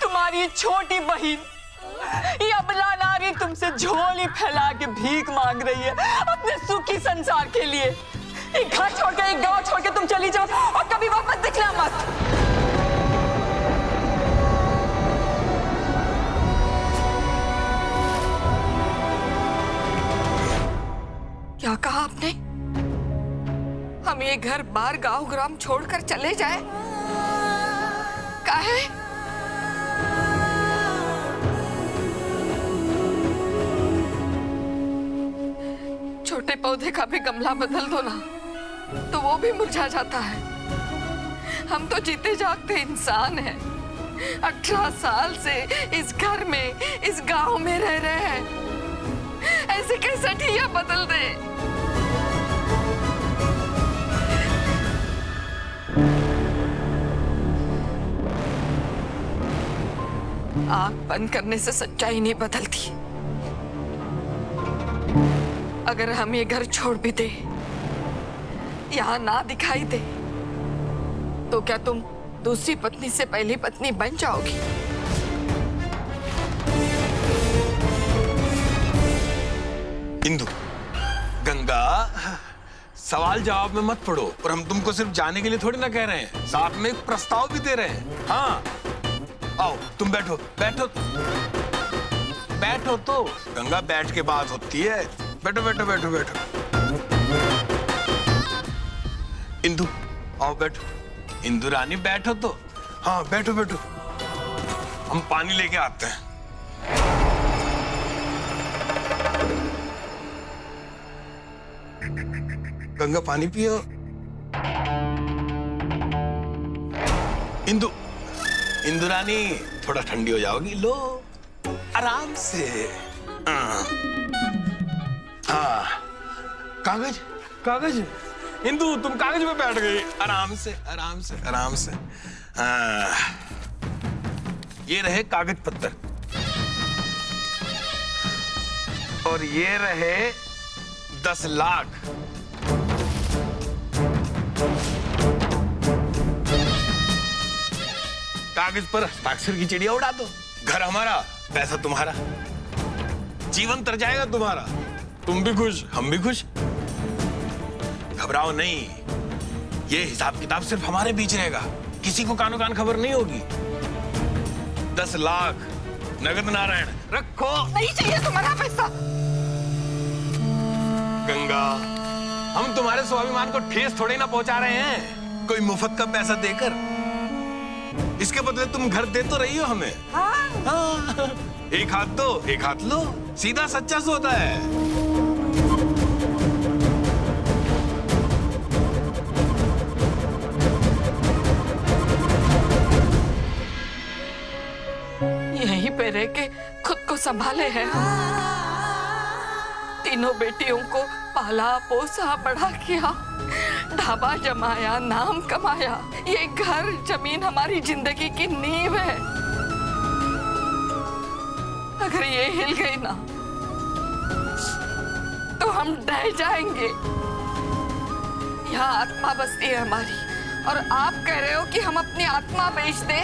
तुम्हारी छोटी बहन ये अबला नारी तुमसे झोली फैला के भीख मांग रही है अपने सुखी संसार के लिए। एक घर छोड़ के, एक गांव छोड़ के तुम चली जाओ और कभी वापस दिखना मत। क्या कहा आपने? हम ये घर बार गांव ग्राम छोड़कर चले जाए? काहे? छोटे पौधे का भी गमला बदल दो ना तो वो भी मुरझा जाता है। हम तो जीते जागते इंसान हैं। 18 साल से इस घर में, इस गांव में रह रहे हैं। ऐसे कैसे ठिया बदल दे? आंख बंद करने से सच्चाई नहीं बदलती। अगर हम ये घर छोड़ भी दे, यहाँ ना दिखाई दे, तो क्या तुम दूसरी पत्नी से पहली पत्नी बन जाओगी? इंदु, गंगा, सवाल जवाब में मत पड़ो। और हम तुमको सिर्फ जाने के लिए थोड़ी ना कह रहे हैं, साथ में एक प्रस्ताव भी दे रहे हैं। हाँ, आओ तुम बैठो, बैठो बैठो। तो गंगा बैठ के बात होती है। बैठो बैठो बैठो बैठो। इंदु आओ बैठो। इंदु रानी बैठो तो। हाँ बैठो बैठो, हम पानी लेके आते हैं। गंगा पानी पियो। इंदु, इंदु रानी थोड़ा ठंडी हो जाओगी, लो आराम से। हाँ, कागज कागज। इंदु तुम कागज पे बैठ गई। आराम से आराम से आराम से। ये रहे कागज पत्तर और ये रहे 10 लाख। कागज पर हस्ताक्षर की चिड़िया उड़ा दो। घर हमारा, पैसा तुम्हारा, जीवन तर जाएगा तुम्हारा। तुम भी खुश, हम भी खुश। घबराओ नहीं, ये हिसाब किताब सिर्फ हमारे बीच रहेगा, किसी को कानो कान खबर नहीं होगी। 10 लाख नगद नारायण रखो। नहीं चाहिए तुम्हारा पैसा। गंगा, हम तुम्हारे स्वाभिमान को ठेस थोड़े ना पहुंचा रहे हैं कोई मुफ्त का पैसा देकर। इसके बदले तुम घर दे तो रही हो हमें। हाँ। एक हाथ दो, एक हाथ लो, सीधा सच्चा सौदा है। यहीं पे रह के खुद को संभाले हैं हम। तीनों बेटियों को पाला पोसा बड़ा किया, ढाबा जमाया, नाम कमाया। ये घर जमीन हमारी जिंदगी की नींव है। अगर ये हिल गई ना तो हम ढह जाएंगे। यहाँ आत्मा बसती है हमारी और आप कह रहे हो कि हम अपनी आत्मा बेच दे?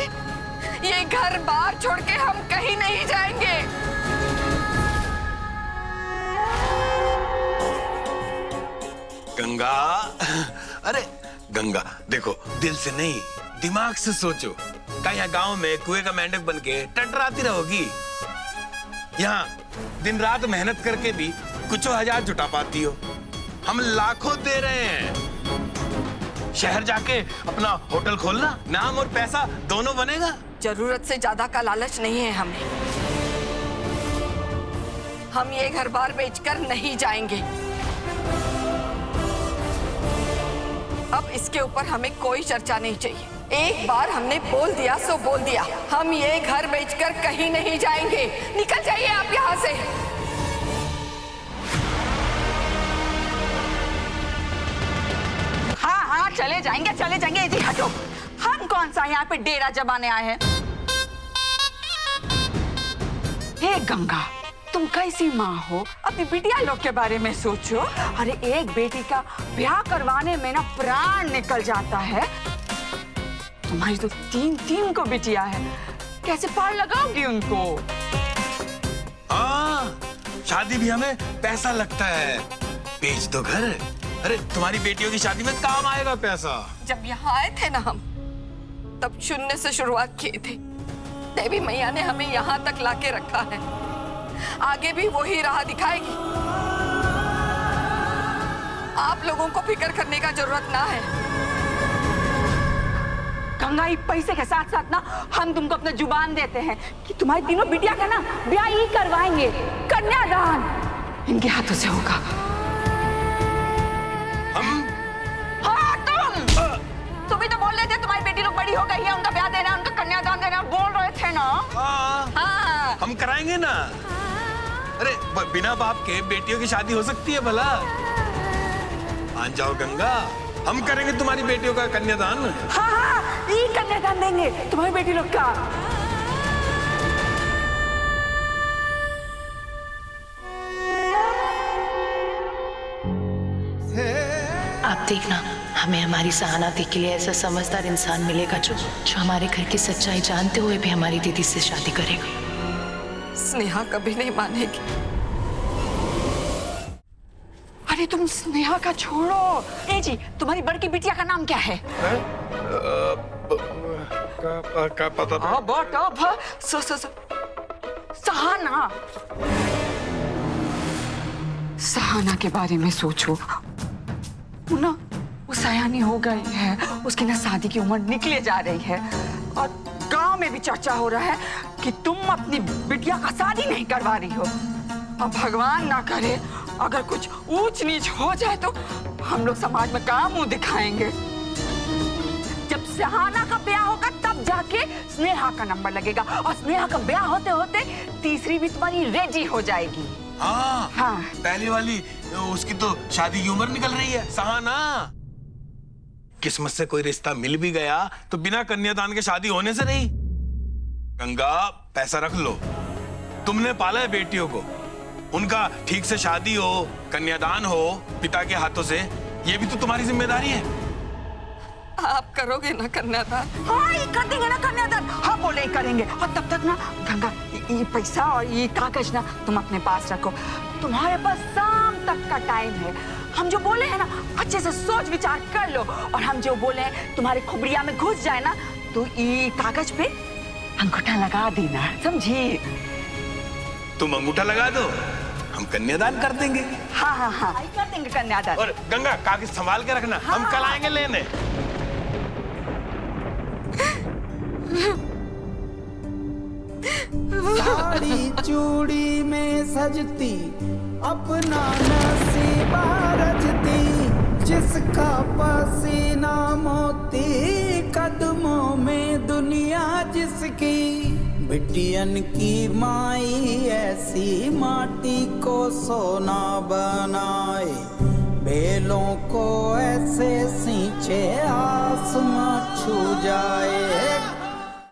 ये घर बाहर छोड़ के हम कहीं नहीं जाएंगे। गंगा, अरे गंगा देखो, दिल से नहीं दिमाग से सोचो। क्या यहाँ गांव में कुएं का मेंढक बन के टटराती रहोगी? यहाँ दिन रात मेहनत करके भी कुछ हजार जुटा पाती हो। हम लाखों दे रहे हैं। शहर जाके अपना होटल खोलना, नाम और पैसा दोनों बनेगा। जरूरत से ज्यादा का लालच नहीं है हमें। हम ये घर बार बेचकर नहीं जाएंगे। अब इसके ऊपर हमें कोई चर्चा नहीं चाहिए। एक बार हमने बोल दिया सो बोल दिया। हम ये घर बेचकर कहीं नहीं जाएंगे। निकल जाइए आप यहाँ से। हाँ हाँ चले जाएंगे चले जाएंगे। जी हटो, हम कौन सा यहाँ पे डेरा जमाने आए हैं? हे गंगा, तुम कैसी माँ हो? अपनी बिटिया लोग के बारे में सोचो। अरे एक बेटी का ब्याह करवाने में ना प्राण निकल जाता है। तुम्हारी तो तीन को बिटिया है, कैसे पार लगाओगी उनको? हाँ, शादी भी हमें पैसा लगता है, बेच दो घर। अरे तुम्हारी बेटियों की शादी में काम आएगा पैसा। जब यहाँ आए थे ना हम, तब शून्य से शुरुआत की थी। देवी मैया ने हमें यहाँ तक लाके रखा है, आगे भी वही राह दिखाएगी। आप लोगों को फिक्र करने का जरूरत ना है। गंगा, ये पैसे के साथ साथ ना हम तुमको अपना जुबान देते हैं कि तुम्हारी तीनों बिटिया का ना ब्याह ही करवाएंगे, कन्यादान इनके हाथों से होगा। हाँ, तुम ही तो बोल रहे थे तुम्हारी बेटी लोग बड़ी हो गई है, उनका ब्याह देना, उनका कन्यादान देना, बोल रहे थे ना। हाँ, हम कराएंगे ना। अरे बिना बाप के बेटियों की शादी हो सकती है भला? मान जाओ गंगा, हम करेंगे तुम्हारी बेटियों का कन्यादान। हाँ, ये कन्यादान देंगे तुम्हारी बेटी लोग का। आप देखना, हमें हमारी सहानाती के लिए ऐसा समझदार इंसान मिलेगा जो हमारे घर की सच्चाई जानते हुए भी हमारी दीदी से शादी करेगा। स्नेहा कभी नहीं मानेगी। अरे तुम स्नेहा का छोड़ो। ए जी, तुम्हारी बड़की बिटिया का नाम क्या है? क्या पता? सहाना। सहाना के बारे में सोचो ना, वो सयानी हो गई है, उसकी ना शादी की उम्र निकले जा रही है, और गांव में भी चर्चा हो रहा है कि तुम अपनी बिटिया का शादी नहीं करवा रही हो। अब भगवान ना करे अगर कुछ ऊंच नीच हो जाए तो हम लोग समाज में कहाँ मुंह दिखाएंगे। जब सहाना का ब्याह होगा तब जाके स्नेहा का नंबर लगेगा, और स्नेहा का ब्याह होते होते तीसरी भी तुम्हारी रेडी हो जाएगी। हाँ, पहली वाली उसकी तो शादी की उम्र निकल रही है, सहाना। किस्मत से कोई रिश्ता मिल भी गया तो बिना कन्यादान के शादी होने से नहीं। गंगा, पैसा रख लो, तुमने पाला है बेटियों को, उनका ठीक से शादी हो, कन्यादान हो पिता के हाथों से, ये भी तो तुम्हारी जिम्मेदारी है। आप करोगे ना कन्यादान? हाँ, ये कर देंगे ना कन्यादान। हाँ, बोले करेंगे। और तब तक ना गंगा, ये पैसा और ये कागज ना तुम अपने पास रखो। तुम्हारे पास शाम तक का टाइम है। हम जो बोले हैं ना, अच्छे से सोच विचार कर लो, और हम जो बोले हैं तुम्हारे खुबरिया में घुस जाए ना, तो ये कागज पे अंगूठा लगा देना, समझी? तुम अंगूठा लगा दो, हम कन्यादान कर देंगे। हाँ, कर देंगे कन्यादान। और गंगा, कागज संभाल के रखना। हाँ, हम कल आएंगे लेने। साड़ी चूड़ी में सजती, अपना नसीबा रचती, जिसका पसीना मोती, कदमों में दुनिया जिसकी। बिटियन की माई ऐसी माटी को सोना बनाए, बेलों को ऐसे सींचे आसमां छू जाए।